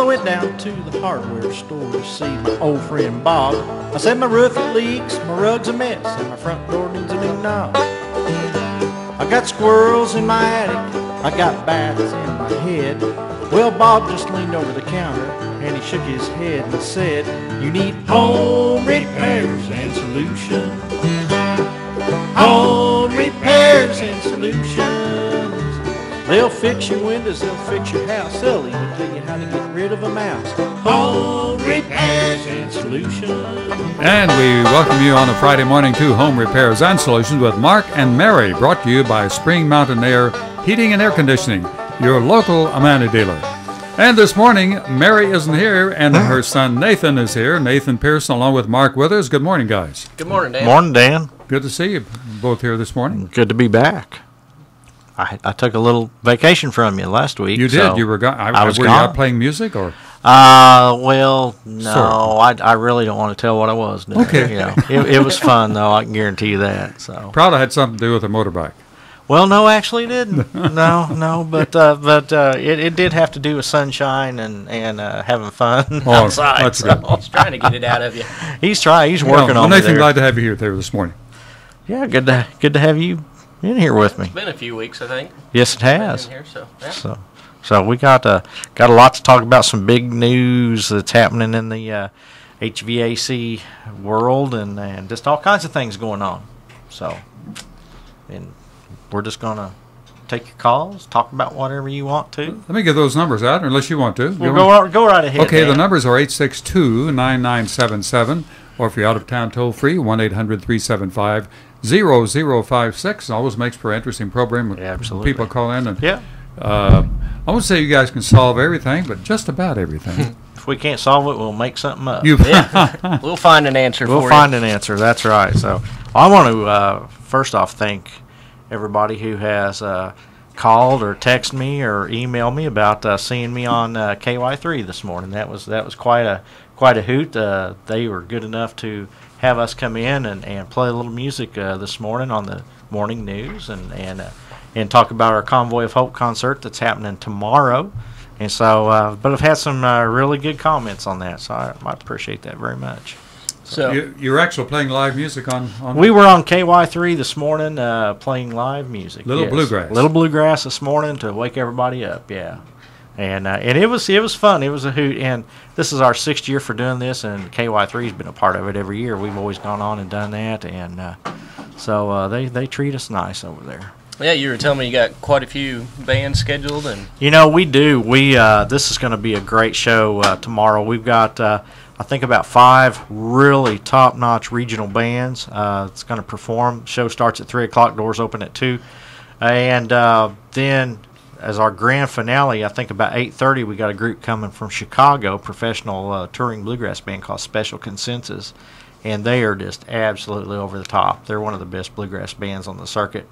I went down to the hardware store to see my old friend Bob. I said my roof it leaks, my rug's a mess, and my front door needs a new knob. I got squirrels in my attic, I got bats in my head. Well, Bob just leaned over the counter and he shook his head and said, "You need home repairs and solutions. Home repairs and solutions. They'll fix your windows, they'll fix your house, they'll even tell you how to get rid of a mouse. Home repairs and solutions." And we welcome you on a Friday morning to Home Repairs and Solutions with Mark and Mary, brought to you by Spring Mountain Air Heating and Air Conditioning, your local Amana dealer. And this morning, Mary isn't here, and her son Nathan is here. Nathan Pearson, along with Mark Withers. Good morning, guys. Good morning, Dan. Morning, Dan. Good to see you both here this morning. Good to be back. I took a little vacation from you last week. You did. So You were gone. I was were gone. you out playing music or? Well, no, Sort I really don't want to tell what I was doing. Okay. You know, it was fun though. I can guarantee you that. So. Probably had something to do with a motorbike. Well, no, actually it didn't. No, but it did have to do with sunshine and having fun outside. That's so. good. He's trying to get it out of you. He's trying. He's working on it. Nathan, there. glad to have you here this morning. Yeah, good to have you in here with me. It's been a few weeks, I think. Yes, it has. Been in here, so, yeah. So we got a lot to talk about. Some big news that's happening in the HVAC world and just all kinds of things going on. So, and we're just gonna take your calls, talk about whatever you want to. Let me get those numbers out, unless you want to. We'll go right ahead. Okay, Dan. the numbers are 862-9977, or if you're out of town, toll free, 1-800-375-0056. Always makes for an interesting program. Yeah, absolutely. People call in. And, Yeah. I won't say you guys can solve everything, but just about everything. If we can't solve it, we'll make something up. Yeah. We'll find an answer for you. We'll find an answer. That's right. So I want to first off thank everybody who has called or texted me or emailed me about seeing me on KY3 this morning. That was quite a hoot. They were good enough to have us come in and play a little music this morning on the morning news and talk about our Convoy of Hope concert that's happening tomorrow. And so, but I've had some really good comments on that, so I appreciate that very much. So You're actually playing live music on We were on KY3 this morning playing live music. Little Bluegrass. Little Bluegrass this morning to wake everybody up, yeah. And it was fun. It was a hoot. And this is our 6th year for doing this, and KY3's been a part of it every year. We've always gone on and done that, and so they treat us nice over there. yeah, you were telling me you got quite a few bands scheduled, and You know, we do. This is going to be a great show tomorrow. We've got, I think, about 5 really top-notch regional bands. It's going to perform. Show starts at 3 o'clock. Doors open at 2. And then, as our grand finale, I think about 8:30, we got a group coming from Chicago, professional touring bluegrass band called Special Consensus. And they are just absolutely over the top. They're one of the best bluegrass bands on the circuit.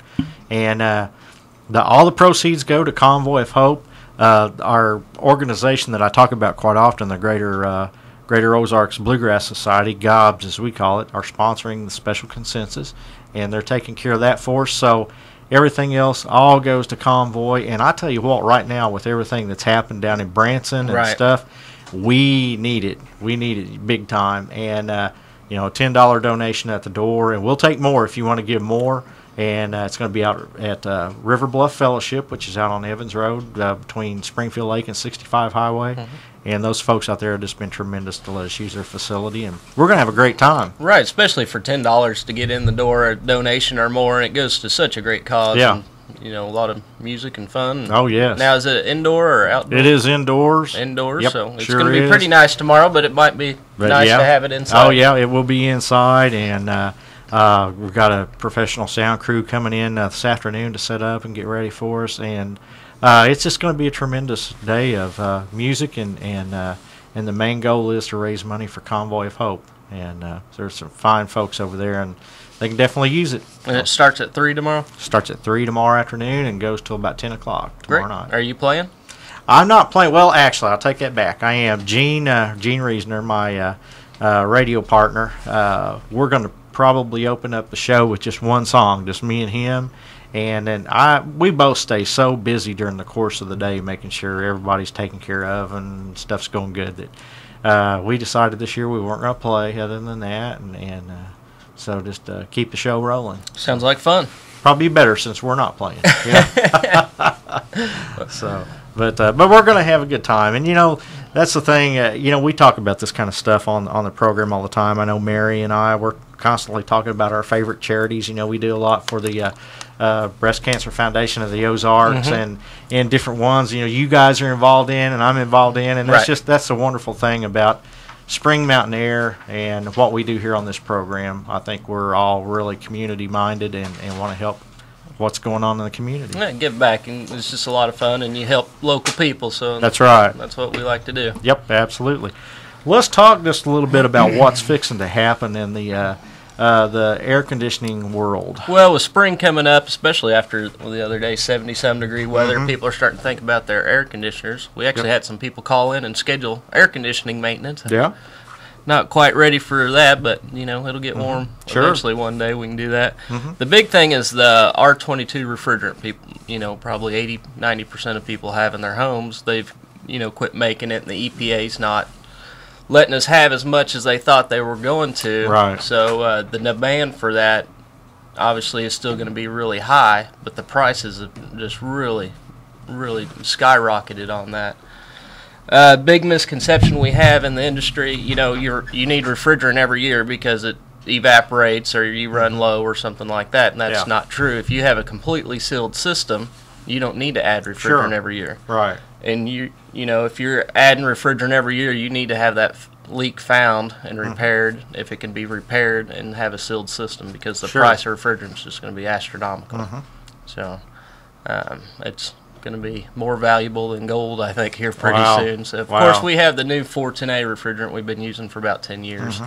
And all the proceeds go to Convoy of Hope, our organization that I talk about quite often, the Greater Ozarks Bluegrass Society, GOBS as we call it, are sponsoring the Special Consensus, and they're taking care of that for us. So everything else all goes to Convoy. And I tell you what, right now with everything that's happened down in Branson and stuff, we need it. We need it big time. And a $10 donation at the door, and we'll take more if you want to give more. And it's going to be out at River Bluff Fellowship, which is out on Evans Road between Springfield Lake and 65 Highway. Mm-hmm. And those folks out there have just been tremendous to let us use their facility, and we're going to have a great time. right, especially for $10 to get in the door, a donation or more, and it goes to such a great cause. Yeah. And, a lot of music and fun. Oh, yes. Now, is it indoor or outdoor? It is indoors. Indoors, Yep, so it's sure going to be is. pretty nice tomorrow, but it might be nice yeah. to have it inside. Oh, yeah, it will be inside, and we've got a professional sound crew coming in this afternoon to set up and get ready for us, and it's just going to be a tremendous day of music, and the main goal is to raise money for Convoy of Hope, and there's some fine folks over there, and they can definitely use it. And it starts at 3 tomorrow? Starts at 3 tomorrow afternoon and goes till about 10 o'clock tomorrow Great. night. Are you playing? I'm not playing. Well, actually, I'll take that back. I am. Gene Reasoner, my radio partner. We're going to probably open up the show with just one song, just me and him. And then we both stay so busy during the course of the day making sure everybody's taken care of and stuff's going good that we decided this year we weren't going to play other than that. And so just keep the show rolling. Sounds like fun. Probably better since we're not playing. So, but we're going to have a good time. And, that's the thing. We talk about this kind of stuff on the program all the time. I know Mary and I, we're constantly talking about our favorite charities. We do a lot for the Breast Cancer Foundation of the Ozarks and different ones. You guys are involved in and I'm involved in. And that's a wonderful thing about Spring Mountain Air and what we do here on this program. I think we're all really community minded and want to help what's going on in the community. Yeah, give back, and it's just a lot of fun, and you help local people. So that's right. That's what we like to do. Yep, absolutely. Let's talk just a little bit about what's fixing to happen in the air conditioning world. Well, with spring coming up, especially after the other day 70-some-degree weather, people are starting to think about their air conditioners. We actually had some people call in and schedule air conditioning maintenance. Yeah. Not quite ready for that, but it'll get warm. Sure. Eventually one day we can do that. The big thing is the R22 refrigerant. People, probably 80-90% of people have in their homes. They've quit making it, and the EPA's not letting us have as much as they thought they were going to. Right. So the demand for that obviously is still going to be really high, but the prices have just really, really skyrocketed on that. Big misconception we have in the industry, you need refrigerant every year because it evaporates or you run low or something like that, and that's not true. If you have a completely sealed system, you don't need to add refrigerant every year. Right. And if you're adding refrigerant every year, you need to have that leak found and repaired if it can be repaired and have a sealed system, because the price of refrigerant is just going to be astronomical. So it's going to be more valuable than gold, I think, here pretty soon. So of course we have the new 410A refrigerant we've been using for about 10 years.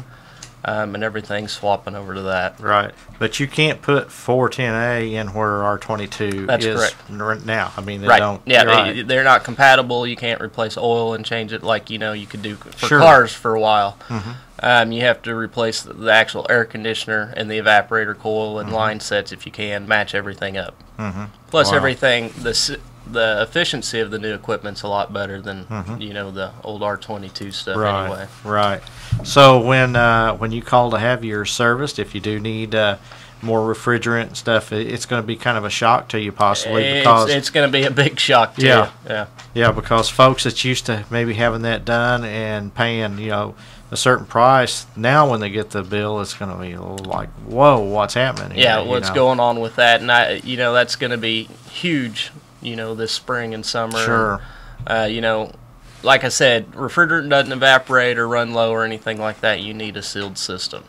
And everything's swapping over to that. Right. But you can't put 410A in where R22 That's is correct. Now. I mean, they right. don't. Yeah, they're not compatible. You can't replace oil and change it like, you could do for cars for a while. You have to replace the actual air conditioner and the evaporator coil and line sets if you can, match everything up. Plus everything, the efficiency of the new equipment's a lot better than the old R22 stuff anyway. Right. So when you call to have yours serviced, if you do need more refrigerant and stuff, it's going to be kind of a shock to you possibly, because it's going to be a big shock to you. Yeah, because folks that's used to maybe having that done and paying a certain price, now when they get the bill, it's going to be a little like, whoa, what's happening here? Yeah, what's going on with that? And that's going to be huge. This spring and summer. Sure. Like I said, refrigerant doesn't evaporate or run low or anything like that. You need a sealed system.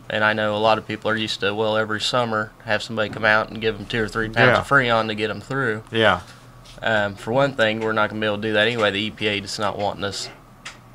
And I know a lot of people are used to, every summer, have somebody come out and give them 2 or 3 pounds of Freon to get them through. Yeah. For one thing, we're not going to be able to do that anyway. The EPA is not wanting us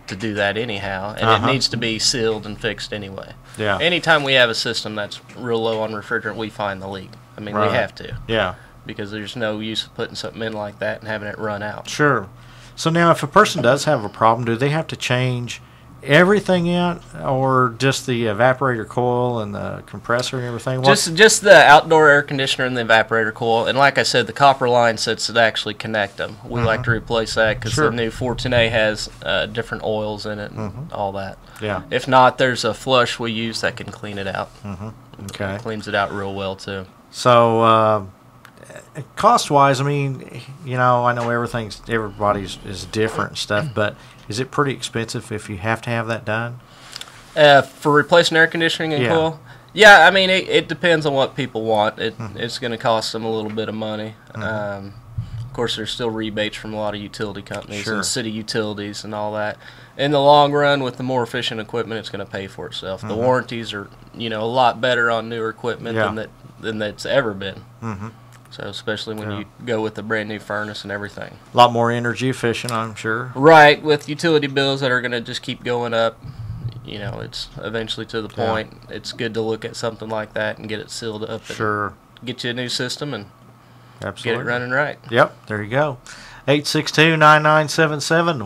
to do that anyhow. And it needs to be sealed and fixed anyway. Yeah. Anytime we have a system that's real low on refrigerant, we find the leak. I mean, we have to. Yeah. Because there's no use of putting something in like that and having it run out. Sure. So now if a person does have a problem, do they have to change everything out, or just the evaporator coil and the compressor and everything? Just the outdoor air conditioner and the evaporator coil. And like I said, the copper line sets that actually connect them. We like to replace that because the new 410A has different oils in it and all that. Yeah. If not, there's a flush we use that can clean it out. Okay. It cleans it out real well, too. So cost-wise, I mean, I know everybody's is different and stuff, but is it pretty expensive if you have to have that done? For replacing air conditioning and coil? Yeah, I mean, it depends on what people want. It's going to cost them a little bit of money. Of course, there's still rebates from a lot of utility companies and city utilities and all that. In the long run, with the more efficient equipment, it's going to pay for itself. The warranties are, a lot better on newer equipment than that's ever been. So especially when you go with a brand new furnace and everything. A lot more energy efficient, I'm sure. Right, with utility bills that are going to just keep going up. It's eventually to the point. It's good to look at something like that and get it sealed up. And get you a new system and get it running right. Yep, there you go. 862-9977,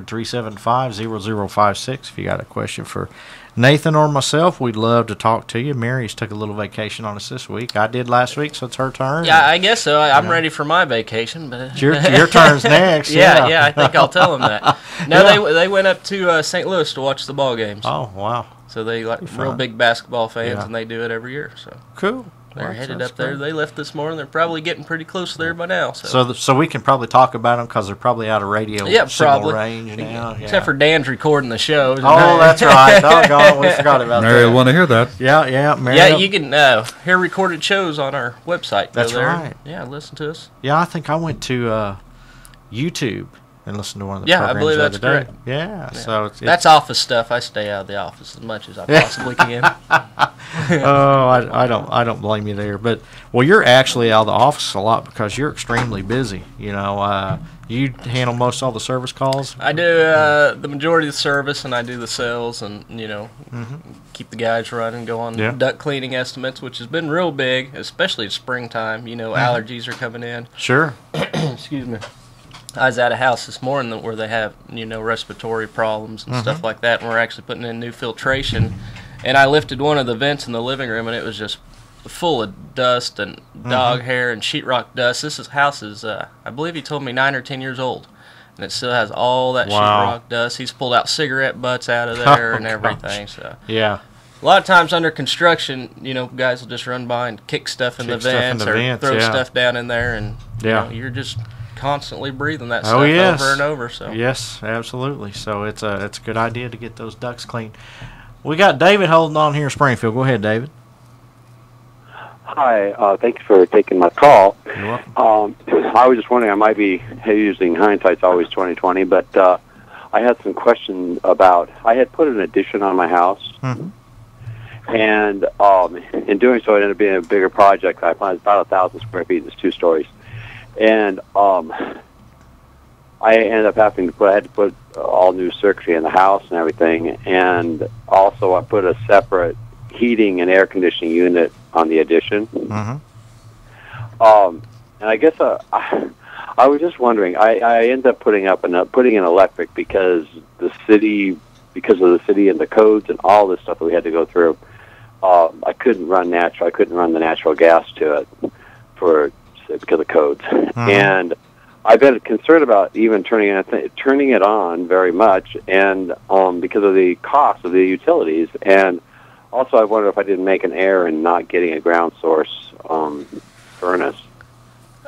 1-800-375-0056. If you got a question for Nathan or myself, we'd love to talk to you. Mary's took a little vacation on us this week. I did last week, so it's her turn. Yeah, I guess so. I'm ready for my vacation, but your turn's next. Yeah, I think I'll tell them that. No, they went up to St. Louis to watch the ball games. Oh, wow. So they real big basketball fans, Yeah. and they do it every year. So Cool. they're headed up there. They left this morning. They're probably getting pretty close there by now. So we can probably talk about them because they're probably out of radio signal range now. Except for Dan's recording the show. Oh, that's right. Doggone, we forgot about Mary that. will want to hear that. Yeah, Mary. Yeah, you can hear recorded shows on our website. That's Go there. right. Yeah, listen to us. Yeah, I think I went to YouTube and listened to one of the Yeah, I programs believe the that's other day. correct. Yeah, so it's That's office stuff. I stay out of the office as much as I possibly can. Oh, I don't blame you there. But you're actually out of the office a lot because you're extremely busy. You know, you handle most all the service calls. I do the majority of the service, and I do the sales, and keep the guys running. Go on duct cleaning estimates, which has been real big, especially in springtime. You know, allergies are coming in. Sure. Excuse me. I was at a house this morning where they have, respiratory problems and stuff like that, and we're actually putting in new filtration. And I lifted one of the vents in the living room, and it was just full of dust and dog hair and sheetrock dust. This house is, I believe he told me, 9 or 10 years old, and it still has all that sheetrock dust. He's pulled out cigarette butts out of there and everything. So yeah. A lot of times under construction, guys will just run by and kick stuff in the vents or throw stuff down in there, and you're just constantly breathing that stuff over and over. So yes, absolutely. So it's a good idea to get those ducts cleaned. We got David holding on here in Springfield. Go ahead, David. Hi, thanks for taking my call. You're welcome. I was just wondering, I might be using hindsight's always 20/20, but I had some questions about. I had put an addition on my house, and in doing so, it ended up being a bigger project. I planned about 1,000 square feet. It's 2 stories. And I ended up having to I had to put all new circuitry in the house and everything, and also I put a separate heating and air conditioning unit on the addition. And I guess I was just wondering. I ended up putting in electric because of the city and the codes and all this stuff that we had to go through. I couldn't run natural. I couldn't run the natural gas to it because of codes. And I've been concerned about even turning it on very much, and because of the cost of the utilities. And also, I wonder if I didn't make an error in not getting a ground source furnace.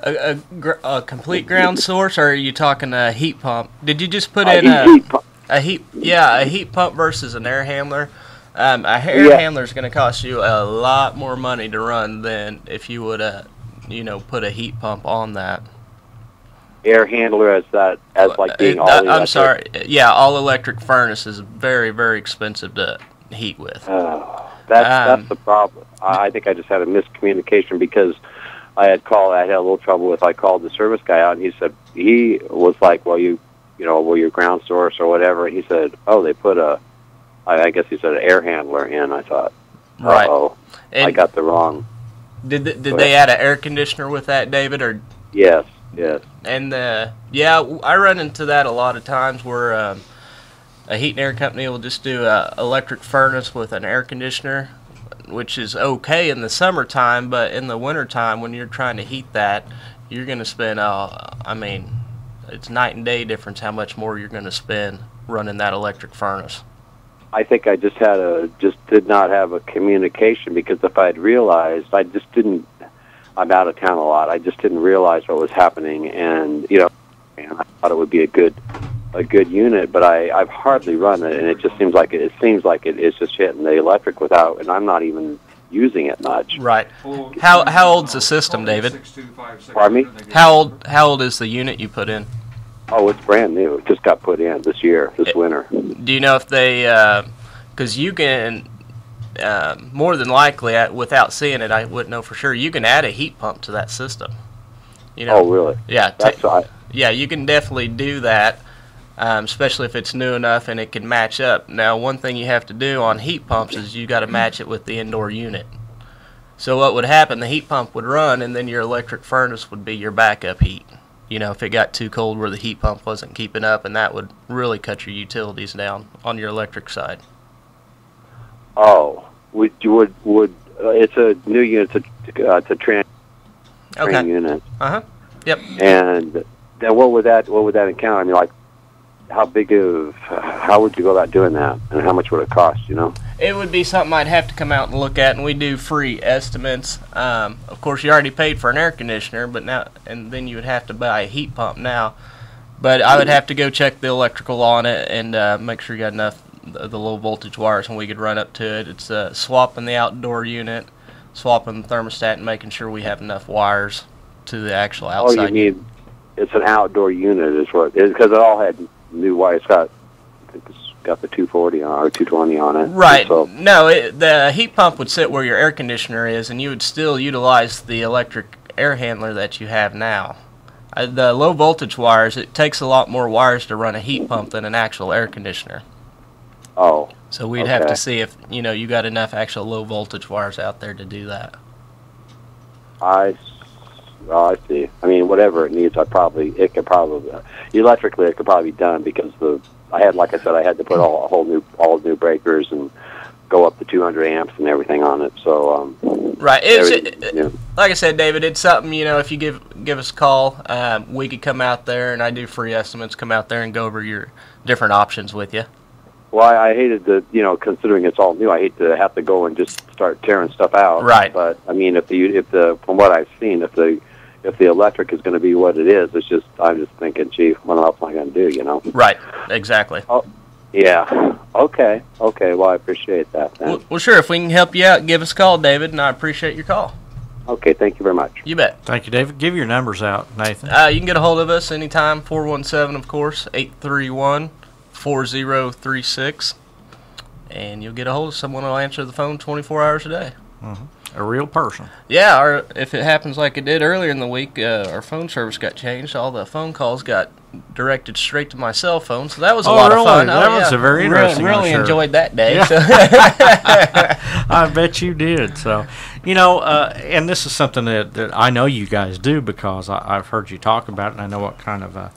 A complete ground source, or are you talking a heat pump? Did you just put in a heat pump versus an air handler? A air handler is going to cost you a lot more money to run than if you would put a heat pump on that. Air handler being all electric? I'm sorry. Yeah, all electric furnace is very, very expensive to heat with. That's the problem. I think I just had a miscommunication because I had a little trouble with. I called the service guy out, and he was like, "Well, your ground source or whatever." And he said, "Oh, they put I guess he said an air handler in." I thought, "Uh-oh, I got the wrong." Did they add an air conditioner with that, David? Or yes. And I run into that a lot of times where a heat and air company will just do a electric furnace with an air conditioner, which is okay in the summertime, but in the wintertime when you're trying to heat that, you're going to spend it's night and day difference how much more you're going to spend running that electric furnace. I think I just did not have a communication, because if I'd realized, I'm out of town a lot. I just didn't realize what was happening, and I thought it would be a good unit, but I've hardly run it, and it just seems like it is just hitting the electric without, and I'm not even using it much. Right. How old's the system, David? Pardon me? How old is the unit you put in? Oh, it's brand new. It just got put in this winter. Do you know if they, because you can, more than likely, without seeing it, I wouldn't know for sure, you can add a heat pump to that system. Oh, really? Yeah. Yeah, you can definitely do that, especially if it's new enough and it can match up. Now, one thing you have to do on heat pumps is you got to match it with the indoor unit. So what would happen, the heat pump would run, and then your electric furnace would be your backup heat. if it got too cold where the heat pump wasn't keeping up, and that would really cut your utilities down on your electric side. Oh, it's a new unit, it's a train unit. Yep. And then what would that encounter? I mean, like, how would you go about doing that, and how much would it cost? It would be something I'd have to come out and look at, and we do free estimates. Of course, you already paid for an air conditioner, and then you would have to buy a heat pump now. But I would have to go check the electrical on it and make sure you got enough of the low voltage wires, and we could run up to it. It's swapping the outdoor unit, swapping the thermostat, and making sure we have enough wires to the actual outside. Oh, you need, it's an outdoor unit is what it is, because it all had new wires. I think it's got the 240 on or 220 on it. Right. So, no, the heat pump would sit where your air conditioner is, and you would still utilize the electric air handler that you have now. The low voltage wires, it takes a lot more wires to run a heat pump than an actual air conditioner. Oh. So we'd have to see if you got enough actual low voltage wires out there to do that. I see. I mean, whatever it needs, electrically it could probably be done, because I had to put all new breakers and go up to 200 amps and everything on it. So right. Like I said, David, it's something, if you give us a call, we could come out there, and I do free estimates, come out there and go over your different options with you. Well, I hated considering it's all new, I hate to have to go and just start tearing stuff out. Right. But I mean, from what I've seen, if the electric is going to be what it is, I'm just thinking, gee, what else am I going to do? Right. Exactly. Oh, yeah. Okay. Well, I appreciate that. Then. Well, sure. If we can help you out, give us a call, David, and I appreciate your call. Okay. Thank you very much. You bet. Thank you, David. Give your numbers out, Nathan. You can get a hold of us anytime. 417, of course, 831-4036, and you'll get a hold of someone who'll answer the phone 24 hours a day. Mm-hmm. A real person. Yeah, or if it happens like it did earlier in the week, our phone service got changed. All the phone calls got directed straight to my cell phone, so that was a lot of fun. That was a very interesting. Really enjoyed that day. Yeah. So. I bet you did. So, and this is something that I know you guys do, because I've heard you talk about it, and I know what kind of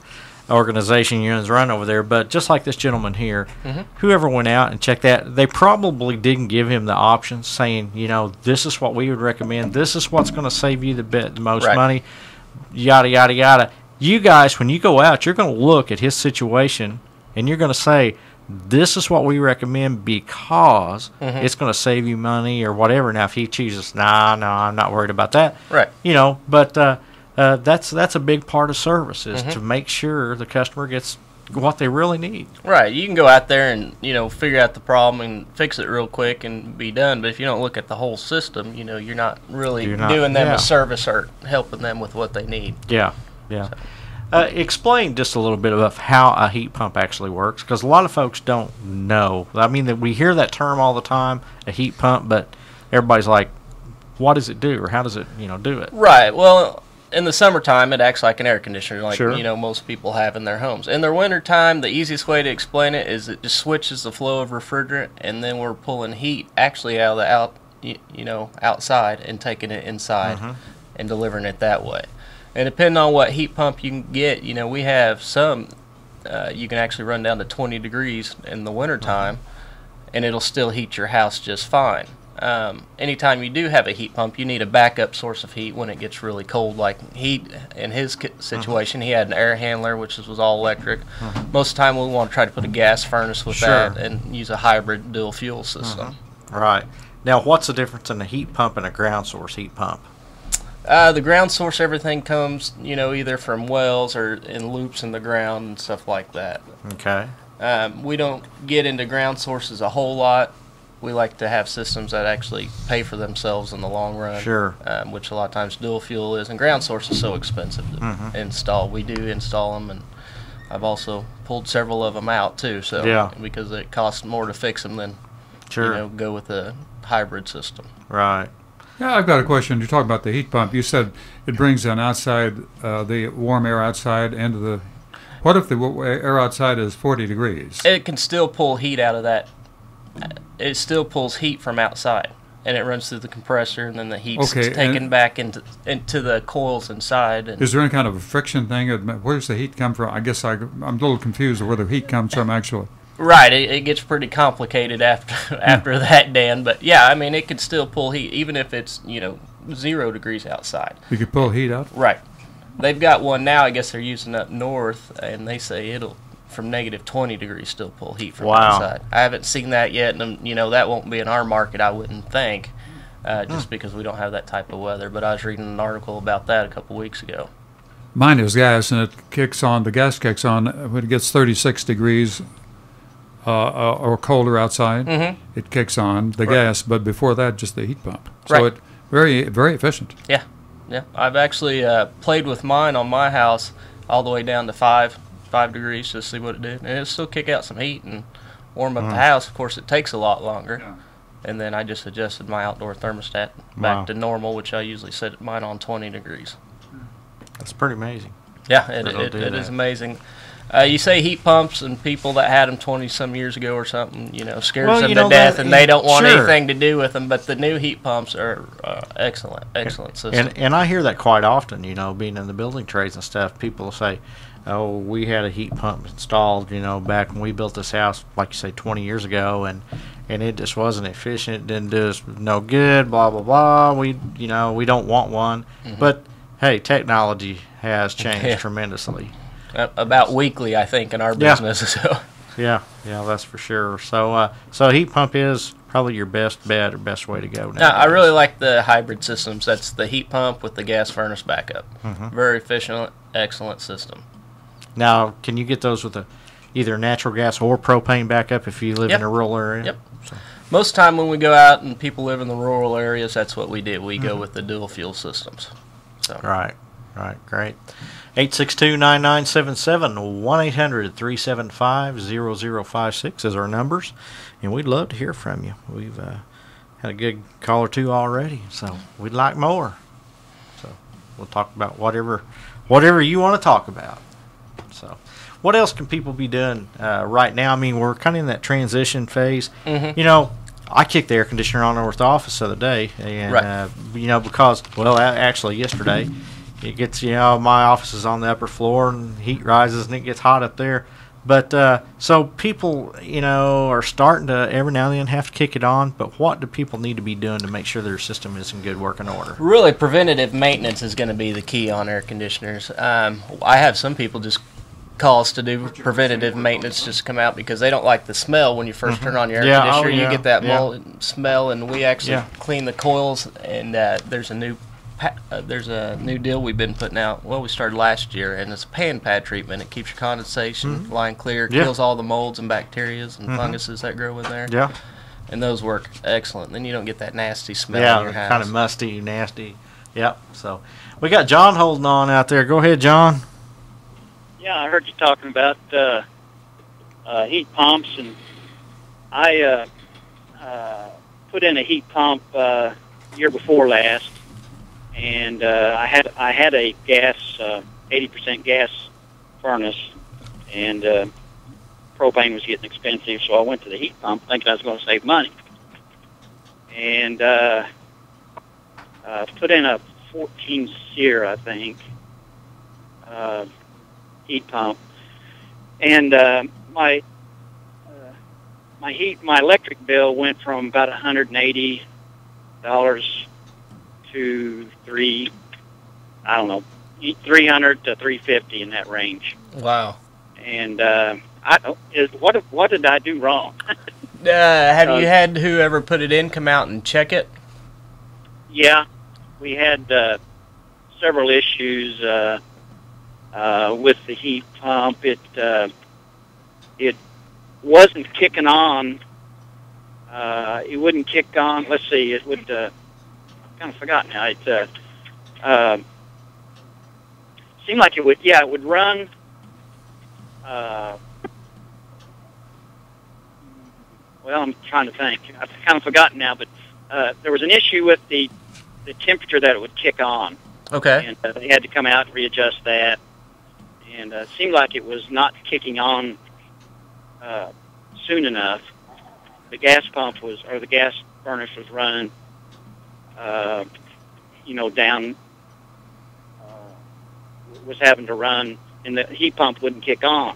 organization you guys run over there. But just like this gentleman here, whoever went out and checked that, they probably didn't give him the options, saying, this is what we would recommend, this is what's going to save you the most money, yada yada yada. You guys, when you go out, you're going to look at his situation, and you're going to say, this is what we recommend, because it's going to save you money or whatever. Now, if he chooses, no, I'm not worried about that. Right. But that's a big part of service, is to make sure the customer gets what they really need. Right. You can go out there and figure out the problem and fix it real quick and be done. But if you don't look at the whole system, you're not really doing them a service or helping them with what they need. Yeah. So. Explain just a little bit about how a heat pump actually works, because a lot of folks don't know. I mean, we hear that term all the time, a heat pump, but everybody's like, what does it do, or how does it do it? Right. Well, in the summertime, it acts like an air conditioner, like sure. Most people have in their homes. In the wintertime, the easiest way to explain it is it just switches the flow of refrigerant, and then we're pulling heat actually out of the outside and taking it inside and delivering it that way. And depending on what heat pump you can get, we have some you can actually run down to 20 degrees in the wintertime, and it'll still heat your house just fine. Anytime you do have a heat pump, you need a backup source of heat when it gets really cold. Like in his situation, he had an air handler, which was all electric. Most of the time, we want to try to put a gas furnace with that and use a hybrid dual fuel system. Right. Now, what's the difference in a heat pump and a ground source heat pump? The ground source, everything comes, either from wells or in loops in the ground and stuff like that. Okay. We don't get into ground sources a whole lot. We like to have systems that actually pay for themselves in the long run. Sure. Which a lot of times dual fuel is, and ground source is so expensive to install. We do install them, and I've also pulled several of them out too. So because it costs more to fix them than go with a hybrid system. Right. Yeah, I've got a question. You're talking about the heat pump. You said it brings in outside the warm air outside into the. What if the air outside is 40 degrees? It can still pull heat out of that. It still pulls heat from outside. and it runs through the compressor, and then the heat's Okay, taken back into the coils inside. And is there any kind of a friction thing? Where's the heat come from? I guess I'm a little confused of where the heat comes from actually. right, it gets pretty complicated after that, Dan. But yeah, I mean, it could still pull heat even if it's 0 degrees outside. You could pull heat out? Right. They've got one now, I guess they're using up north, and they say it'll, from negative 20 degrees, still pull heat from outside. I haven't seen that yet, and that won't be in our market, I wouldn't think, just because we don't have that type of weather. But I was reading an article about that a couple weeks ago. Mine is gas, and the gas kicks on when it gets 36 degrees or colder outside. Mm-hmm. It kicks on the gas, but before that, just the heat pump. So it very, very efficient. Yeah. Yeah, I've actually played with mine on my house all the way down to 5 degrees to see what it did. And it'll still kick out some heat and warm up the house. Of course, it takes a lot longer. Yeah. And then I just adjusted my outdoor thermostat back to normal, which I usually set mine on 20 degrees. That's pretty amazing. Yeah, it is amazing. You say heat pumps, and people that had them 20-some years ago or something, scares them to death, and they don't want anything to do with them. But the new heat pumps are excellent system. And I hear that quite often, being in the building trades and stuff. People will say, oh, we had a heat pump installed, back when we built this house, like you say, 20 years ago, and it just wasn't efficient, it didn't do us no good, blah, blah, blah. We don't want one. Mm-hmm. But, hey, technology has changed tremendously. About weekly, I think, in our business. So. Yeah, that's for sure. So heat pump is probably your best bet or best way to go now. I really like the hybrid systems. That's the heat pump with the gas furnace backup. Mm-hmm. Very efficient, excellent system. Now, can you get those with either natural gas or propane backup if you live in a rural area? Yep. So. Most of the time when we go out and people live in the rural areas, that's what we do. We go with the dual fuel systems. So. Right, great. 862-9977, 1-800-375-0056 is our numbers, and we'd love to hear from you. We've had a good call or two already, so we'd like more. So we'll talk about whatever you want to talk about. So what else can people be doing right now? I mean, we're kind of in that transition phase. Mm-hmm. I kicked the air conditioner on over at the office the other day, and because actually yesterday. It gets, my office is on the upper floor and heat rises and it gets hot up there. But so people, are starting to every now and then have to kick it on. But what do people need to be doing to make sure their system is in good working order? Really, preventative maintenance is going to be the key on air conditioners. I have some people just call us to do preventative maintenance, just come out because they don't like the smell when you first turn on your air conditioner. You get that mold smell, and we actually clean the coils, and there's a new deal we've been putting out. Well, we started last year, and it's a pan pad treatment. It keeps your condensation line clear, kills all the molds and bacteria and funguses that grow in there. Yeah. And those work excellent. Then you don't get that nasty smell in your house. Kind of musty, nasty. Yep. So we got John holding on out there. Go ahead, John. Yeah, I heard you talking about heat pumps, and I put in a heat pump year before last. And I had a gas, 80% gas furnace, and propane was getting expensive, so I went to the heat pump thinking I was going to save money. And put in a 14 SEER, I think, heat pump. And my electric bill went from about $180 to $300 to $350 in that range. Wow! And what did I do wrong? Have you had whoever put it in come out and check it? Yeah, we had several issues with the heat pump. It wasn't kicking on. It wouldn't kick on. Let's see. It would. Kind of forgot now. It seemed like it would. Yeah, it would run. Well, I'm trying to think. I've kind of forgotten now, but there was an issue with the temperature that it would kick on. Okay. And they had to come out and readjust that. And it seemed like it was not kicking on soon enough. The gas pump the gas furnace was running down, was having to run, and the heat pump wouldn't kick on,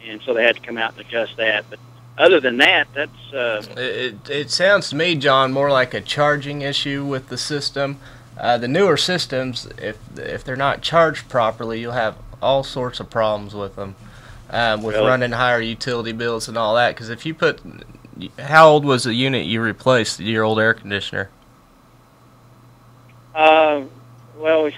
and so they had to come out and adjust that. But other than that, that's it sounds to me, John, more like a charging issue with the system. The newer systems, if they're not charged properly, you'll have all sorts of problems with them, with Really? running higher utility bills and all that. Because if you put, how old was the unit you replaced, your old air conditioner? well, we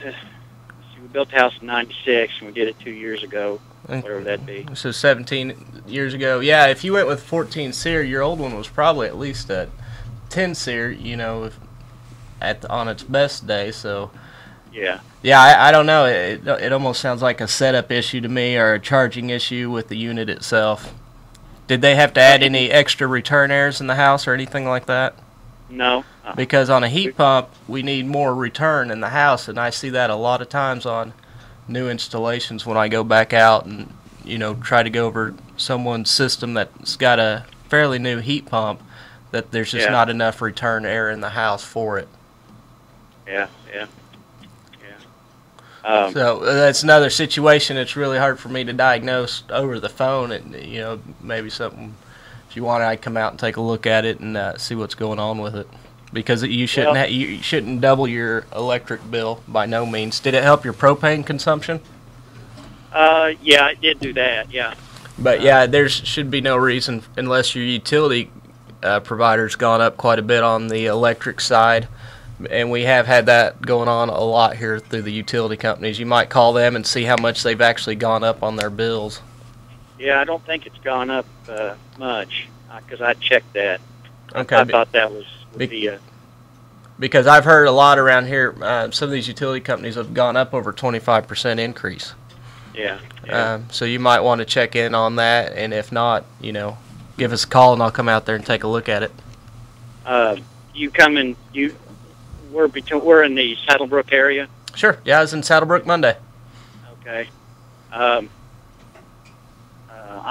built the house in '96, and we did it 2 years ago, whatever that be. So 17 years ago. Yeah, if you went with 14 SEER, your old one was probably at least a 10 SEER, on its best day. So Yeah. yeah, I don't know. It almost sounds like a setup issue to me, or a charging issue with the unit itself. Did they have to add any extra return airs in the house or anything like that? No. Because on a heat pump, we need more return in the house, and I see that a lot of times on new installations when I go back out and try to go over someone's system that's got a fairly new heat pump, that there's just not enough return air in the house for it. Yeah. So that's another situation. It's really hard for me to diagnose over the phone. And maybe something, if you want, I'd come out and take a look at it and see what's going on with it. Because you shouldn't you shouldn't double your electric bill by no means. Did it help your propane consumption? Yeah, it did do that. Yeah. But yeah, there should be no reason, unless your utility provider's gone up quite a bit on the electric side. And we have had that going on a lot here through the utility companies. You might call them and see how much they've actually gone up on their bills. Yeah, I don't think it's gone up much, because I checked that. Okay. I thought that would be because I've heard a lot around here. Some of these utility companies have gone up over 25% increase. Yeah. So you might want to check in on that, and if not, give us a call and I'll come out there and take a look at it. You come in. We're in the Saddlebrook area. Sure. Yeah, I was in Saddlebrook Monday. Okay. I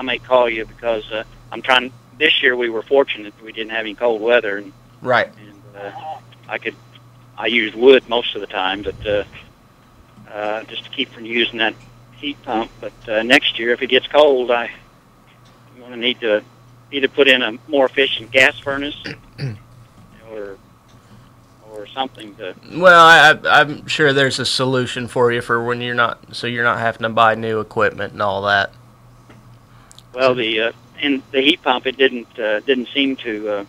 may call you because I'm trying. This year we were fortunate we didn't have any cold weather, and Right. I used wood most of the time, but just to keep from using that heat pump. But next year, if it gets cold, I'm going to need to either put in a more efficient gas furnace or something to. Well, I'm sure there's a solution for you for when you're not having to buy new equipment and all that. Well, in the heat pump, it didn't seem to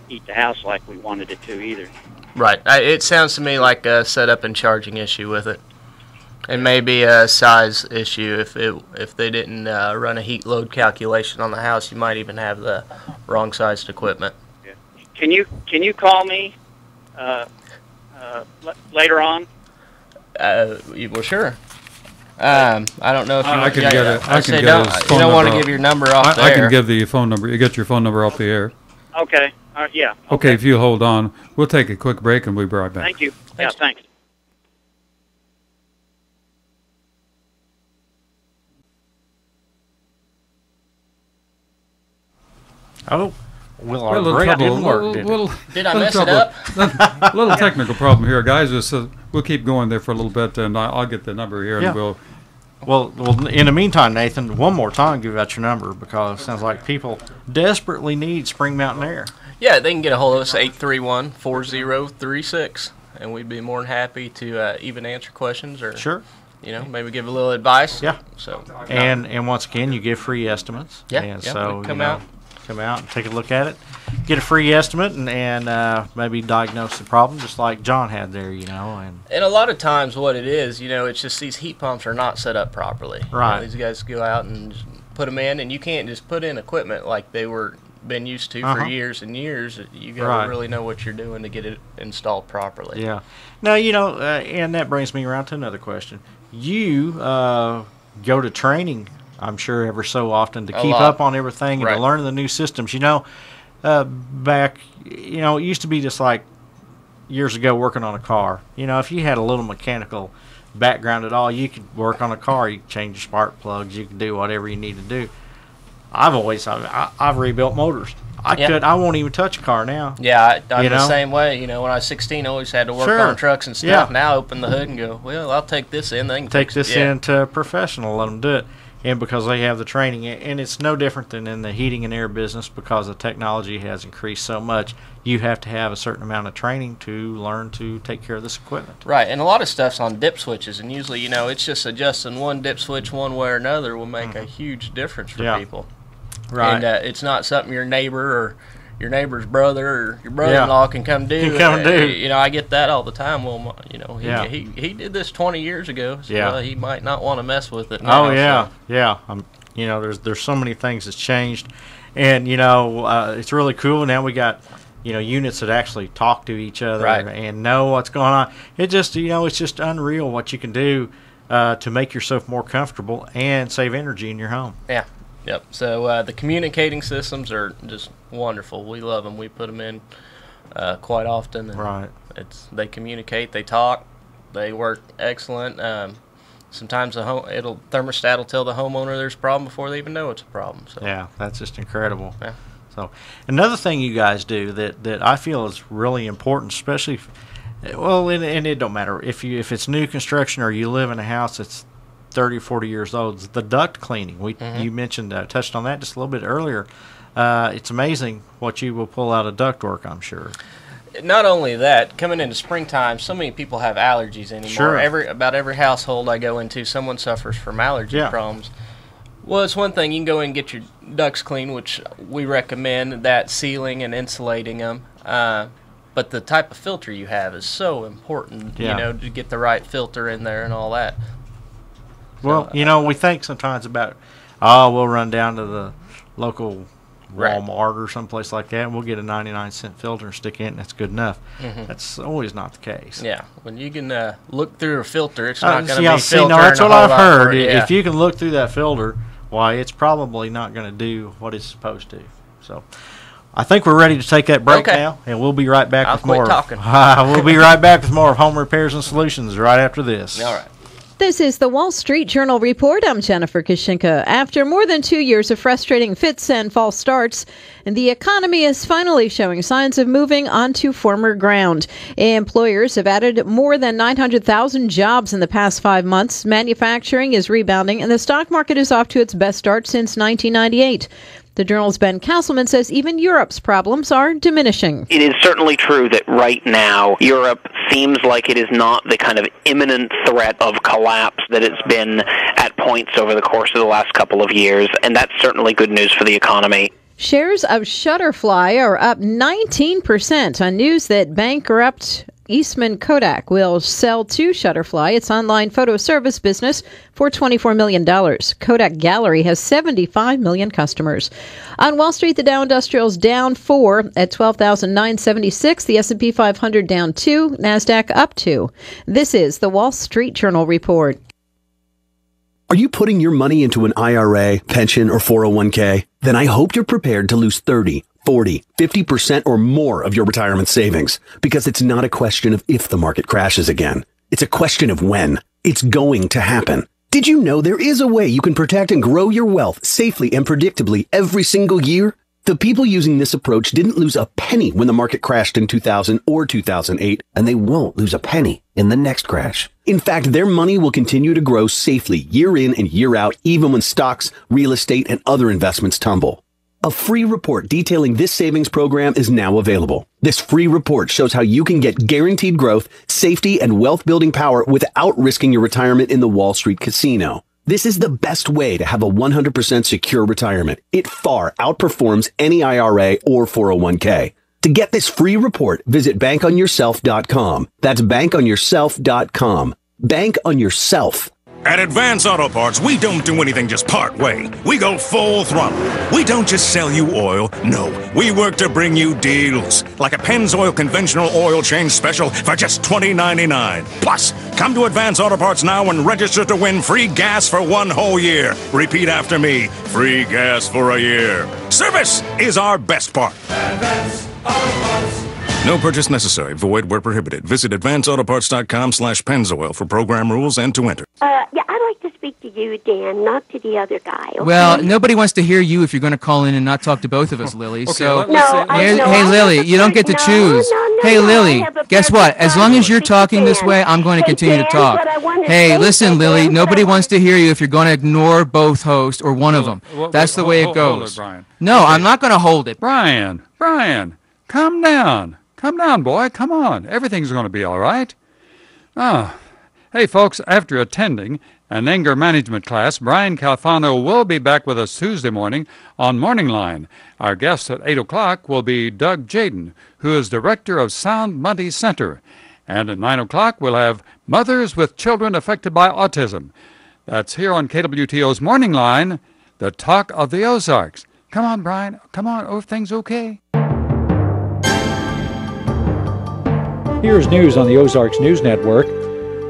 heat the house like we wanted it to either. Right. It sounds to me like a setup and charging issue with it, and maybe a size issue. If they didn't run a heat load calculation on the house, you might even have the wrong sized equipment. Yeah. Can you call me later on? Well, sure. I don't know if you I can get it. I can get his you phone don't want to number give your number off there. I can give the phone number. You get your phone number off the air. Okay. Yeah. Okay, if you hold on, we'll take a quick break and we'll be right back. Thank you. Thanks. Yeah, thanks. Oh, well, A our little break trouble. didn't work, did it? Did I little mess it trouble. up? Little technical problem here, guys. We'll keep going there for a little bit, and I'll get the number here, Yeah. and we'll. Well, in the meantime, Nathan, one more time, give out your number, because it sounds like people desperately need Spring Mountain Air. Yeah, they can get a hold of us, 831-4036, and we'd be more than happy to even answer questions or Sure. maybe give a little advice. Yeah. So And once again, you give free estimates. Yeah, And yeah, so we'd come out. Come out and take a look at it, get a free estimate, and maybe diagnose the problem, just like John had there, And And a lot of times what it is, it's just these heat pumps are not set up properly. Right. These guys go out and just put them in, and you can't just put in equipment like they were been used to for years and years. You got to really know what you're doing to get it installed properly. Yeah. Now, and that brings me around to another question. You go to training, I'm sure, ever so often to keep up on everything and to learn the new systems. Back, it used to be just like years ago working on a car. If you had a little mechanical background at all, you could work on a car. You could change your spark plugs. You could do whatever you need to do. I've rebuilt motors. I won't even touch a car now. Yeah, I'm the same way. You know, when I was 16, I always had to work on trucks and stuff. Yeah. Now I open the hood and go, well, I'll take this in. They can take this in to a professional, let them do it. And because they have the training, and it's no different than in the heating and air business, because the technology has increased so much, you have to have a certain amount of training to learn to take care of this equipment. Right, and a lot of stuff's on dip switches, and usually, you know, it's just adjusting one dip switch one way or another will make a huge difference for people. Right. And it's not something your neighbor or your neighbor's brother or your brother-in-law can come do. You know, I get that all the time. Well, you know, he did this 20 years ago, so he might not want to mess with it now. Oh, yeah. You know, there's so many things that's changed. And, you know, it's really cool. Now we got, you know, units that actually talk to each other and know what's going on. It just, you know, it's just unreal what you can do to make yourself more comfortable and save energy in your home. Yeah. Yep. So the communicating systems are just wonderful. We love them. We put them in quite often. And they communicate. They talk. They work excellent. Sometimes thermostat will tell the homeowner there's a problem before they even know it's a problem. So yeah, that's just incredible. Yeah. So another thing you guys do that I feel is really important, especially, and it don't matter if it's new construction or you live in a house that's 30 or 40 years old, the duct cleaning. You mentioned, touched on that just a little bit earlier. It's amazing what you will pull out of ductwork, I'm sure. Not only that, coming into springtime, so many people have allergies anymore. Sure. About every household I go into, someone suffers from allergy problems. Well, it's one thing, you can go in and get your ducts clean, which we recommend, that sealing and insulating them. But the type of filter you have is so important, you know, to get the right filter in there and all that. Well, you know, we think sometimes about, we'll run down to the local Walmart or someplace like that, and we'll get a 99-cent filter and stick in it, and that's good enough. That's always not the case. Yeah, when you can look through a filter, it's not going to be filtering. No, that's what I've heard. If you can look through that filter, why, it's probably not going to do what it's supposed to. So I think we're ready to take that break now, and we'll be right back with more. Talking. We'll be right back with more of Home Repairs and Solutions right after this. All right. This is the Wall Street Journal Report. I'm Jennifer Kashinka. After more than 2 years of frustrating fits and false starts, the economy is finally showing signs of moving onto firmer ground. Employers have added more than 900,000 jobs in the past 5 months. Manufacturing is rebounding, and the stock market is off to its best start since 1998. The Journal's Ben Castleman says even Europe's problems are diminishing. It is certainly true that right now Europe seems like it is not the kind of imminent threat of collapse that it's been at points over the course of the last couple of years, and that's certainly good news for the economy. Shares of Shutterfly are up 19% on news that bankrupt Eastman Kodak will sell to Shutterfly, its online photo service business, for $24 million. Kodak Gallery has 75 million customers. On Wall Street, the Dow Industrial's down 4 at 12,976. The S&P 500 down 2. NASDAQ up 2. This is the Wall Street Journal Report. Are you putting your money into an IRA, pension, or 401k? Then I hope you're prepared to lose 30, 40, 50% or more of your retirement savings, because it's not a question of if the market crashes again. It's a question of when. It's going to happen. Did you know there is a way you can protect and grow your wealth safely and predictably every single year? The people using this approach didn't lose a penny when the market crashed in 2000 or 2008, and they won't lose a penny in the next crash. In fact, their money will continue to grow safely year in and year out, even when stocks, real estate, and other investments tumble. A free report detailing this savings program is now available. This free report shows how you can get guaranteed growth, safety, and wealth-building power without risking your retirement in the Wall Street casino. This is the best way to have a 100% secure retirement. It far outperforms any IRA or 401k. To get this free report, visit bankonyourself.com. That's bankonyourself.com. Bank on yourself. At Advance Auto Parts, we don't do anything just part way. We go full throttle. We don't just sell you oil. No, we work to bring you deals. Like a Pennzoil conventional oil change special for just $20.99. Plus, come to Advance Auto Parts now and register to win free gas for 1 whole year. Repeat after me. Free gas for a year. Service is our best part. Advance Auto Parts. No purchase necessary. Void where prohibited. Visit advanceautoparts.com/Pennzoil for program rules and to enter. Yeah, I'd like to speak to you, Dan, not to the other guy. Okay? Well, nobody wants to hear you if you're going to call in and not talk to both of us, Lily. So, hey, Lily, you don't get to choose. Hey, Lily, guess what? As long as you're talking this way, I'm going to continue to talk. Hey, listen, Lily, nobody wants to hear you if you're going to ignore both hosts or one of them. That's the way it goes. No, I'm not going to hold it. Brian, calm down. Come down, boy. Come on. Everything's going to be all right. Hey, folks, after attending an anger management class, Brian Calfano will be back with us Tuesday morning on Morning Line. Our guest at 8 o'clock will be Doug Jaden, who is director of Sound Money Center. And at 9 o'clock, we'll have Mothers with Children Affected by Autism. That's here on KWTO's Morning Line, the talk of the Ozarks. Come on, Brian. Come on. Everything's okay. Here's news on the Ozarks News Network.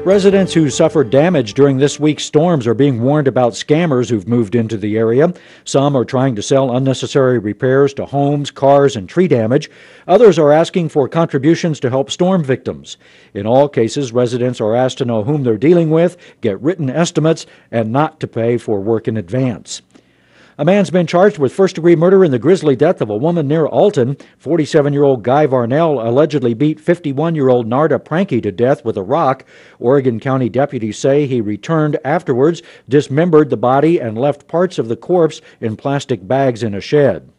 Residents who suffered damage during this week's storms are being warned about scammers who've moved into the area. Some are trying to sell unnecessary repairs to homes, cars, and tree damage. Others are asking for contributions to help storm victims. In all cases, residents are asked to know whom they're dealing with, get written estimates, and not to pay for work in advance. A man's been charged with first-degree murder in the grisly death of a woman near Alton. 47-year-old Guy Varnell allegedly beat 51-year-old Narda Pranky to death with a rock. Oregon County deputies say he returned afterwards, dismembered the body, and left parts of the corpse in plastic bags in a shed.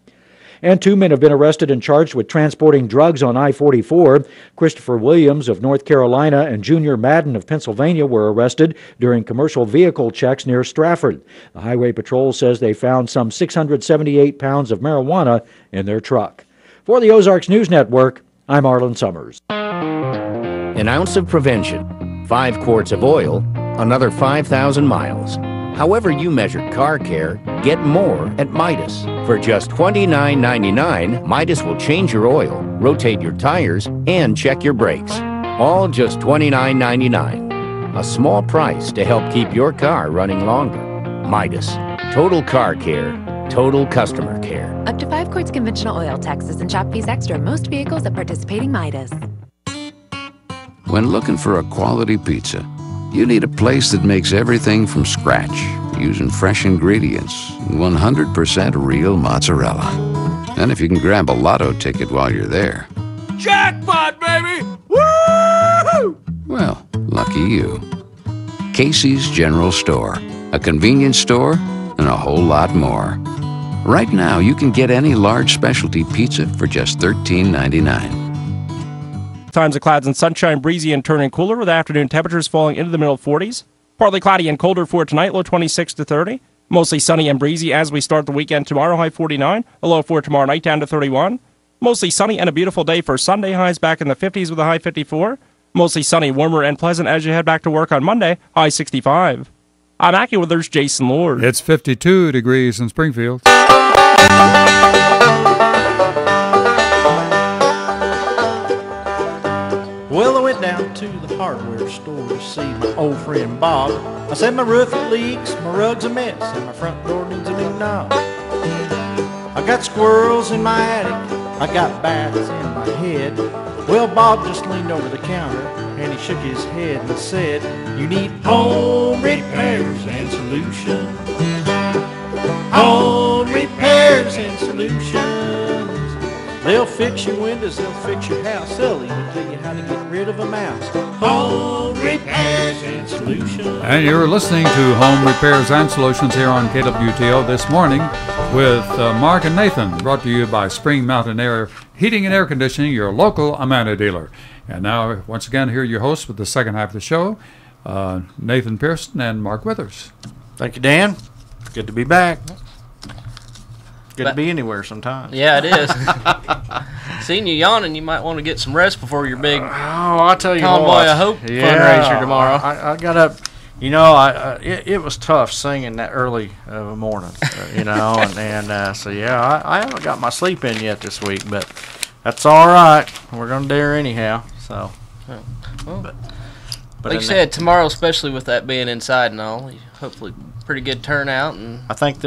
And 2 men have been arrested and charged with transporting drugs on I-44. Christopher Williams of North Carolina and Junior Madden of Pennsylvania were arrested during commercial vehicle checks near Stratford. The Highway Patrol says they found some 678 pounds of marijuana in their truck. For the Ozarks News Network, I'm Arlen Summers. An ounce of prevention, 5 quarts of oil, another 5,000 miles. However you measure car care, get more at Midas. For just $29.99, Midas will change your oil, rotate your tires, and check your brakes. All just $29.99. A small price to help keep your car running longer. Midas. Total car care. Total customer care. Up to 5 quarts conventional oil, taxes and shop fees extra. Most vehicles at participating Midas. When looking for a quality pizza, you need a place that makes everything from scratch, using fresh ingredients and 100% real mozzarella. And if you can grab a lotto ticket while you're there. Jackpot, baby! Woo! Well, lucky you. Casey's General Store, a convenience store, and a whole lot more. Right now, you can get any large specialty pizza for just $13.99. Times of clouds and sunshine, breezy and turning cooler with afternoon temperatures falling into the middle 40s. Partly cloudy and colder for tonight, low 26 to 30. Mostly sunny and breezy as we start the weekend tomorrow, high 49. A low for tomorrow night down to 31. Mostly sunny and a beautiful day for Sunday, highs back in the 50s with a high 54. Mostly sunny, warmer and pleasant as you head back to work on Monday, high 65. I'm AccuWeather's Jason Lord. It's 52 degrees in Springfield. Well, I went down to the hardware store to see my old friend Bob. I said my roof it leaks, my rug's a mess, and my front door needs a new knob. I got squirrels in my attic, I got bats in my head. Well, Bob just leaned over the counter and he shook his head and said, "You need home repairs and solutions. Home repairs and solutions. They'll fix your windows, they'll fix your house, they'll even tell you how to get rid of a mouse. Home repairs and solutions." And you're listening to Home Repairs and Solutions here on KWTO this morning with Mark and Nathan, brought to you by Spring Mountain Air Heating and Air Conditioning, your local Amana dealer. And now, once again, here are your hosts with the second half of the show, Nathan Pearson and Mark Withers. Thank you, Dan. Good to be back. Good to be anywhere sometimes. Yeah, it is. Seeing you yawning, you might want to get some rest before your big I'll tell you Convoy what. of Hope fundraiser tomorrow. I got up, you know, it was tough singing that early of a morning, you know, and so yeah, I haven't got my sleep in yet this week, but that's all right. We're gonna dare anyhow. So, well, like you said, tomorrow, especially with that being inside and all, hopefully pretty good turnout. And I think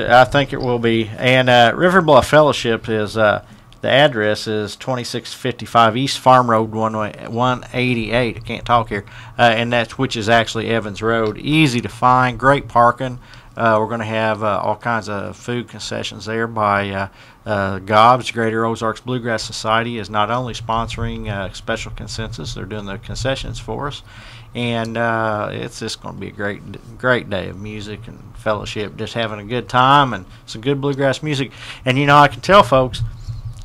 it will be. And River Bluff Fellowship is The address is 2655 East Farm Road 188. I can't talk here. And that's which is actually Evans Road. Easy to find, great parking. We're going to have all kinds of food concessions there by GOBS, Greater Ozarks Bluegrass Society, is not only sponsoring Special Consensus, they're doing the concessions for us. And it's just going to be a great day of music and fellowship, just having a good time and some good bluegrass music. And, I can tell folks,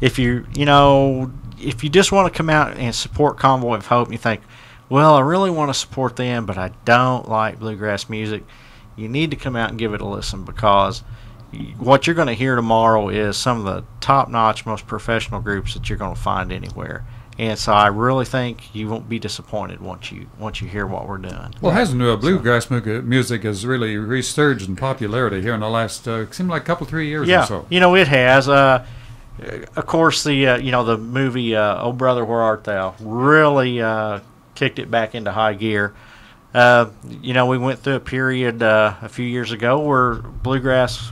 if you just want to come out and support Convoy of Hope and you think, well, I really want to support them, but I don't like bluegrass music, you need to come out and give it a listen, because what you're going to hear tomorrow is some of the top-notch, most professional groups that you're going to find anywhere. And so I really think you won't be disappointed once you hear what we're doing. Well, hasn't bluegrass music has really resurged in popularity here in the last, seemed like a couple, 3 years or so. It has. Of course, the movie "Oh Brother, Where Art Thou" really kicked it back into high gear. We went through a period a few years ago where bluegrass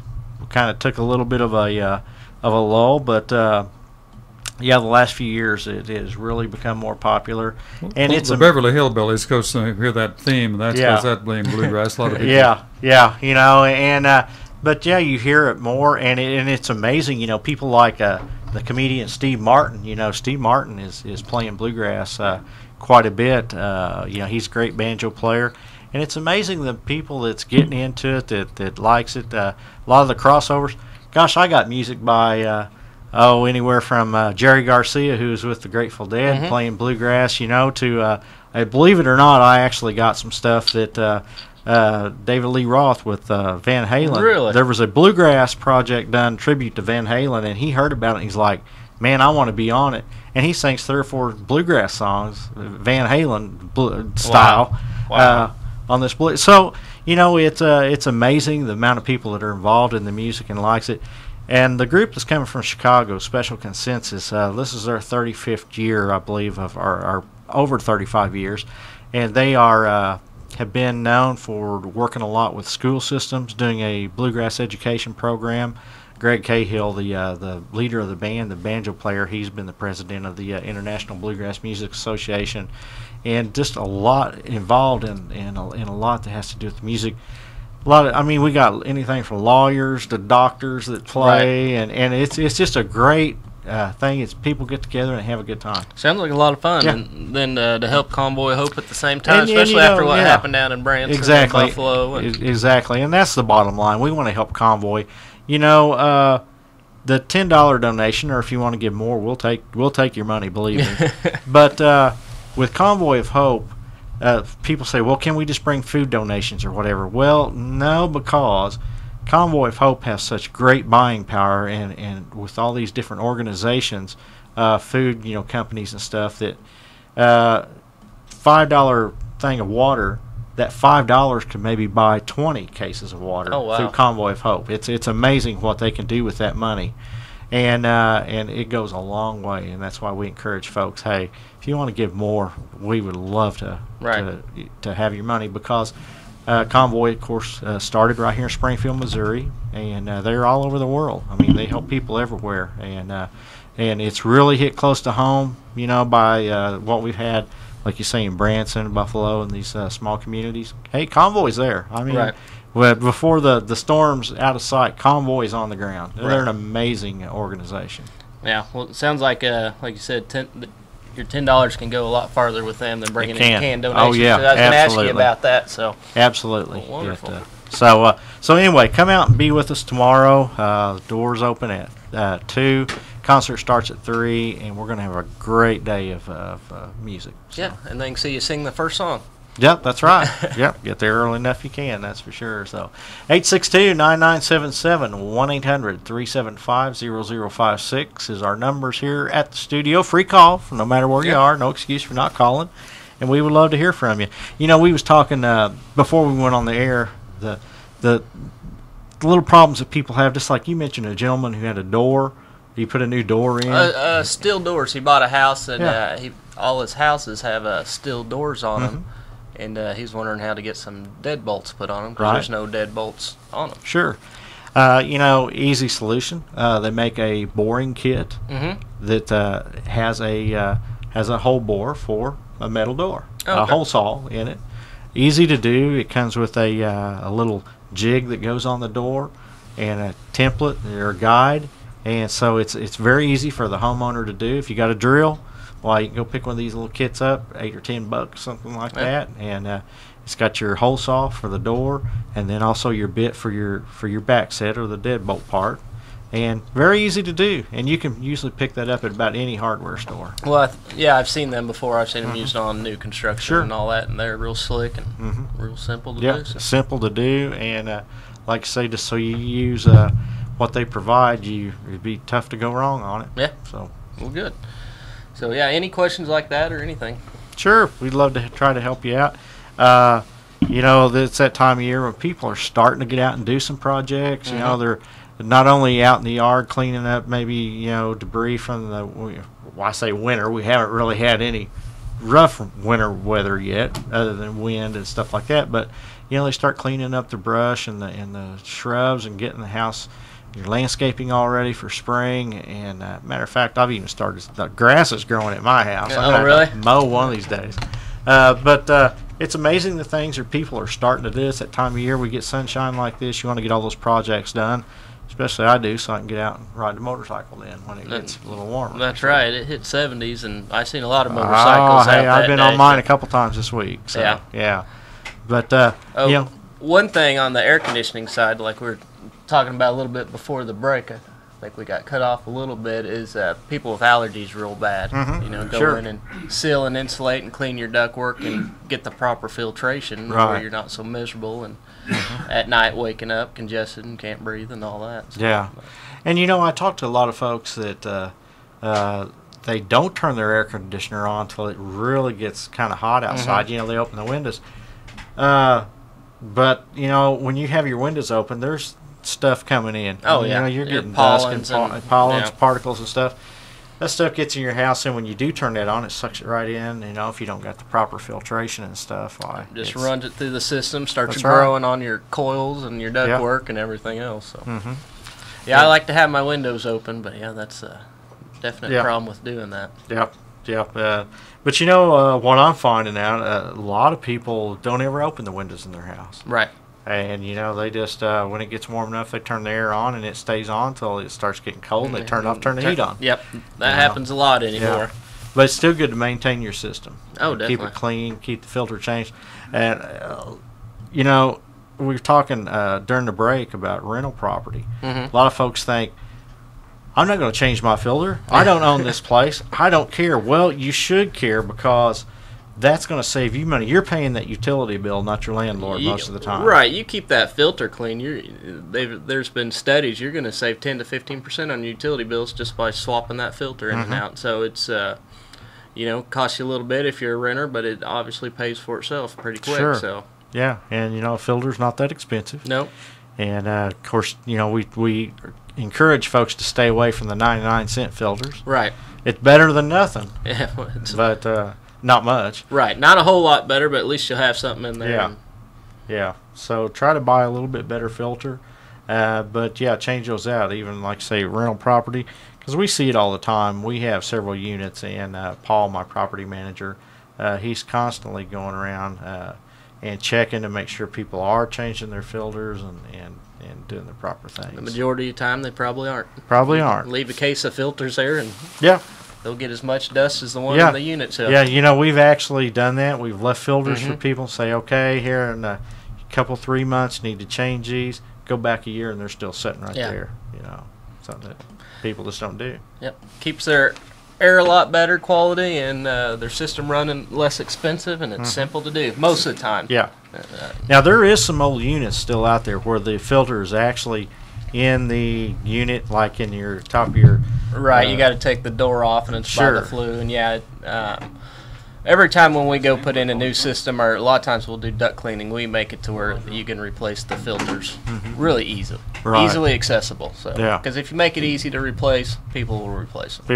kind of took a little bit of a lull, but the last few years it has really become more popular. And it's the Beverly Hillbillies, because hear that theme, that's because that blame bluegrass. A lot of people. But you hear it more, and it's amazing. People like the comedian Steve Martin. Steve Martin is playing bluegrass quite a bit. He's a great banjo player, and it's amazing the people that's getting into it that likes it. A lot of the crossovers. Gosh, I got music by anywhere from Jerry Garcia, who's with the Grateful Dead, playing bluegrass. To believe it or not, I actually got some stuff that. David Lee Roth with Van Halen. Really? There was a bluegrass project done tribute to Van Halen, and he heard about it, and he's like, man, I want to be on it. And he sings 3 or 4 bluegrass songs, Van Halen style, Wow. On this blue. So, it's amazing the amount of people that are involved in the music and likes it. And the group that's coming from Chicago, Special Consensus, this is their 35th year, I believe, of our over 35 years. And they are... have been known for working a lot with school systems, doing a bluegrass education program. Greg Cahill, the leader of the band, the banjo player, he's been the president of the International Bluegrass Music Association, and just a lot involved in a lot that has to do with music. We got anything from lawyers to doctors that play, right. and it's just a great thing. It's people get together and have a good time. Sounds like a lot of fun. Yeah. And then to help Convoy Hope at the same time, And especially after what happened down in Branson exactly. and Buffalo. Exactly, and that's the bottom line. We want to help Convoy. The $10 donation, or if you want to give more, we'll take your money, believe me. But with Convoy of Hope, people say, well, can we just bring food donations or whatever? Well, no, because Convoy of Hope has such great buying power, and with all these different organizations, food, companies and stuff, that $5 thing of water, that $5 can maybe buy 20 cases of water through Convoy of Hope. It's amazing what they can do with that money, and it goes a long way, and that's why we encourage folks, hey, if you want to give more, we would love to have your money, because Convoy, of course, started right here in Springfield, Missouri, and they're all over the world. They help people everywhere, and it's really hit close to home, by what we've had, like you say, in Branson, Buffalo, and these small communities. Hey, Convoy's there. Right. Before the storm's out of sight, Convoy's on the ground. Right. They're an amazing organization. Yeah, well, it sounds like you said, your $10 can go a lot farther with them than bringing in canned donations. Oh, yeah, so I was going to ask you absolutely. about that. So Absolutely. Well, wonderful. So anyway, come out and be with us tomorrow. Doors open at 2. Concert starts at 3, and we're going to have a great day of music. So. Yeah, and they can see you sing the first song. Yep, that's right. Yep, get there early enough you can, that's for sure. So 862-9977, 1-800-375-0056 is our numbers here at the studio. Free call, no matter where you are. No excuse for not calling. And we would love to hear from you. We was talking before we went on the air, the little problems that people have, just like you mentioned, a gentleman who had a door. He put a new door in. Steel doors. He bought a house, and all his houses have steel doors on them. And he's wondering how to get some deadbolts put on them, because there's no deadbolts on them. Sure. Easy solution. They make a boring kit that has a hole bore for a metal door, a hole saw in it. Easy to do. It comes with a little jig that goes on the door and a template or a guide, and so it's very easy for the homeowner to do. If you got a drill, well, you can go pick one of these little kits up, $8 or $10, something like that, and it's got your hole saw for the door, and then also your bit for your back set or the deadbolt part, and very easy to do. And you can usually pick that up at about any hardware store. Well, I've seen them before. I've seen them used on new construction and all that, and they're real slick and real simple to do. So. Simple to do, and like I say, just so you use what they provide, it'd be tough to go wrong on it. Yeah. So. Well, good. So yeah, any questions like that or anything? Sure, we'd love to try to help you out. It's that time of year when people are starting to get out and do some projects. They're not only out in the yard cleaning up maybe debris from I say winter. We haven't really had any rough winter weather yet, other than wind and stuff like that. But they start cleaning up the brush and the shrubs and getting the house. Your landscaping all ready for spring, and matter of fact, I've even started. The grass is growing at my house. I'm gonna really? have to mow one of these days. But it's amazing the things that people are starting to do. It's that time of year we get sunshine like this. You want to get all those projects done, especially I do, so I can get out and ride the motorcycle then when it gets a little warmer. That's right. It hit 70s, and I've seen a lot of motorcycles out I've been on mine so. a couple times this week. So, yeah. But one thing on the air conditioning side, like we're talking about a little bit before the break, I think we got cut off a little bit, is people with allergies real bad. Go in and seal and insulate and clean your ductwork and get the proper filtration where you're not so miserable and at night waking up congested and can't breathe and all that. So, yeah. And I talk to a lot of folks that they don't turn their air conditioner on until it really gets kind of hot outside. They open the windows. But when you have your windows open, there's stuff coming in. Oh, yeah. You're getting pollens dust and pollens, particles and stuff. That stuff gets in your house, and when you do turn that on, it sucks it right in. If you don't got the proper filtration and stuff, just runs it through the system, starts growing on your coils and your ductwork and everything else. So, I like to have my windows open, but that's a definite problem with doing that. Yep. But what I'm finding out, a lot of people don't ever open the windows in their house. Right. And they just when it gets warm enough, they turn the air on and it stays on until it starts getting cold, and they turn the heat on. Yep, that happens a lot anymore. But it's still good to maintain your system. Oh, definitely. Keep it clean, keep the filter changed. And we were talking during the break about rental property. A lot of folks think, I'm not going to change my filter. I don't own this place. I don't care. Well, you should care, because that's going to save you money. You're paying that utility bill, not your landlord, most of the time. Right. You keep that filter clean. There's been studies. You're going to save 10 to 15% on utility bills just by swapping that filter in and out. So it's costs you a little bit if you're a renter, but it obviously pays for itself pretty quick. Sure. So yeah, and a filter's not that expensive. Nope. And of course, we encourage folks to stay away from the 99-cent filters. Right. It's better than nothing. Yeah. But not much. Right. Not a whole lot better, but at least you'll have something in there. Yeah. So try to buy a little bit better filter. But change those out, even like say rental property, because we see it all the time. We have several units, and Paul, my property manager, he's constantly going around and checking to make sure people are changing their filters and doing the proper things. The majority of the time, they probably aren't. Leave a case of filters there, and they'll get as much dust as the one in the unit. So. Yeah, we've actually done that. We've left filters for people to say, okay, here in a couple, 3 months, need to change these. Go back a year, and they're still sitting right there. Something that people just don't do. Yep. Keeps their air a lot better quality, and their system running less expensive, and it's simple to do most of the time. Yeah. Now, there is some old units still out there where the filter is actually in the unit, like in your top of your... Right, you got to take the door off, and it's by the flue. And every time when we go put in a new system, or a lot of times we'll do duct cleaning, we make it to where you can replace the filters really easily. Easily accessible. So, because if you make it easy to replace, people will replace them.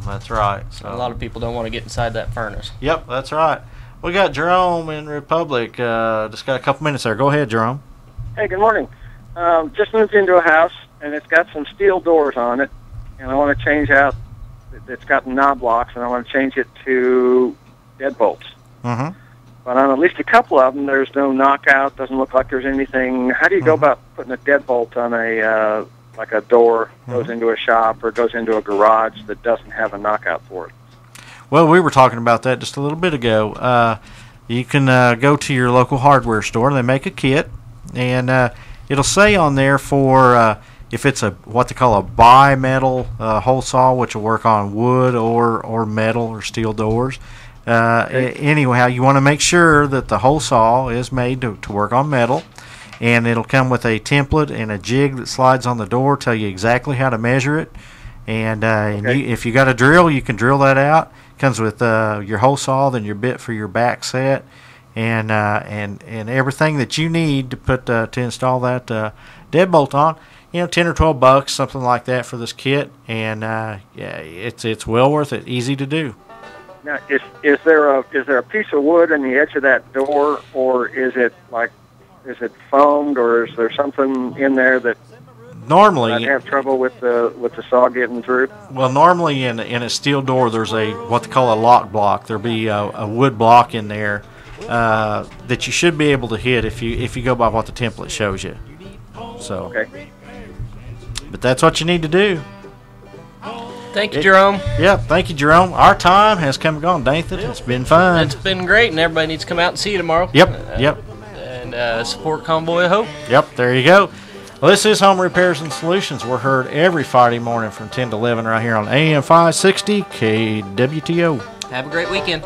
That's right. So. A lot of people don't want to get inside that furnace. Yep, that's right. We got Jerome in Republic. Just got a couple minutes there. Go ahead, Jerome. Hey, good morning. just moved into a house, and it's got some steel doors on it, and I want to change out. It's got knob locks, and I want to change it to deadbolts. Mm-hmm. But on at least a couple of them, there's no knockout. Doesn't look like there's anything. How do you go about putting a deadbolt on a like a door goes into a shop or goes into a garage that doesn't have a knockout for it? Well, we were talking about that just a little bit ago. You can go to your local hardware store. They make a kit, and it'll say on there for if it's what they call a bi-metal hole saw, which will work on wood or metal or steel doors. Anyhow, you want to make sure that the hole saw is made to work on metal, and it'll come with a template and a jig that slides on the door, tell you exactly how to measure it. And, if you got a drill, you can drill that out. Comes with your hole saw, then your bit for your back set, and everything that you need to put to install that deadbolt on. You know, $10 or $12, something like that for this kit, and it's well worth it. Easy to do. Now, is there a piece of wood on the edge of that door, or is it foamed, or is there something in there that normally I'd have trouble with the saw getting through? Well, normally in a steel door, there's what they call a lock block. There'll be a wood block in there that you should be able to hit if you go by what the template shows you. So, but that's what you need to do. Thank you, Jerome. Yep, thank you, Jerome. Our time has come and gone, Nathan. It's been fun. It's been great, and everybody needs to come out and see you tomorrow. Yep. And support Convoy of Hope. Yep, there you go. Well, this is Home Repairs and Solutions. We're heard every Friday morning from 10 to 11 right here on AM 560 KWTO. Have a great weekend.